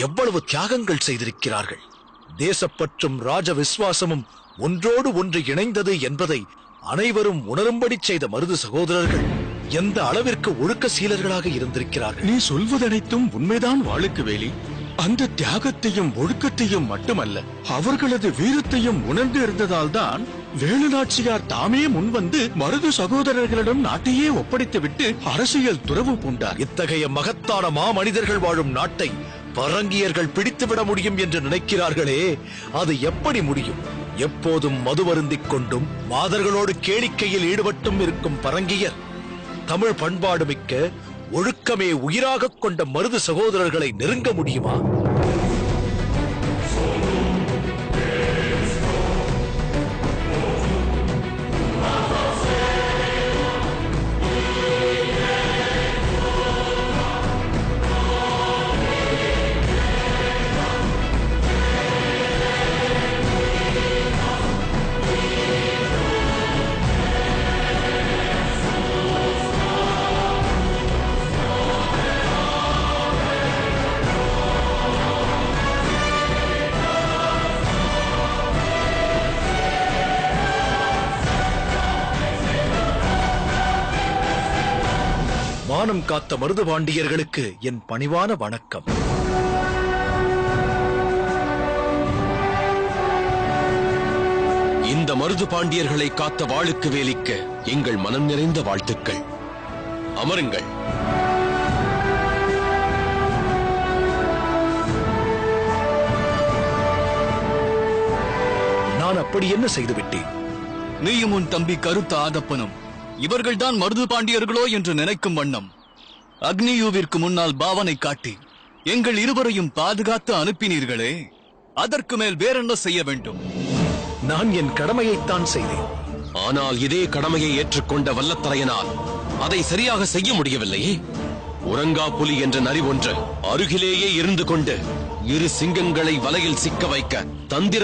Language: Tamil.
எவ்வளவு தியாகங்கள் செய்திருக்கிறார்கள். தேசப்பற்றும் ராஜ விசுவாசமும் ஒன்றோடு ஒன்று இணைந்தது என்பதை அனைவரும் உணரும்படி செய்த மருது சகோதரர்கள் எந்த அளவிற்கு ஒழுக்க சீலர்களாக இருந்திருக்கிறார்கள். நீ சொல்வதனைத்தும் உண்மைதான் வாளுக்கு வேலி. அந்த தியாகத்தையும் ஒழுக்கத்தையும் மட்டுமல்ல, அவர்களது வீரத்தையும் உணர்ந்து இருந்ததால் தான் வேலு நாச்சியார் தாமே முன்வந்து மருது சகோதரர்களிடம் நாட்டையே ஒப்படைத்துவிட்டு அரசியல் துறவு பூண்டார். இத்தகைய மகத்தான மாமனிதர்கள் வாழும் நாட்டை பரங்கியர்கள் பிடித்துவிட முடியும் என்று நினைக்கிறார்களே, அது எப்படி முடியும்? எப்போதும் மதுவருந்திக் கொண்டும் மாதர்களோடு கேளிக்கையில் ஈடுபட்டும் இருக்கும் பரங்கியர் தமிழ் பண்பாடு மிக்க ஒழுக்கமே உயிராக கொண்ட மருது சகோதரர்களை நெருங்க முடியுமா? மானம் காத்த மருது பாண்டியர்களுக்கு என் பணிவான வணக்கம். இந்த மருது பாண்டியர்களை காத்த வாளுக்கு வேலிக்க எங்கள் மனம் நிறைந்த வாழ்த்துக்கள். அமருங்கள். நான் அப்படி என்ன செய்துவிட்டேன்? நீயும் உன் தம்பி கருத்த ஆதப்பனும் இவர்கள்தான் மருது பாண்டியர்களோ என்று நினைக்கும் வண்ணம் அக்னியூவிற்கு முன்னால் பாவனை காட்டி எங்கள் இருவரையும் பாதுகாத்து அனுப்பினீர்களே, அதற்கு மேல் வேறென்ன செய்ய வேண்டும்? நான் என் கடமையைத்தான் செய்தேன். ஆனால் இதே கடமையை ஏற்றுக்கொண்ட வல்லத்தரையனால் அதை சரியாக செய்ய முடியவில்லையே. உறங்கா புலி என்ற நரி ஒன்று அருகிலேயே இருந்து கொண்டு இரு சிங்கங்களை வலையில் சிக்க வைக்க தந்திர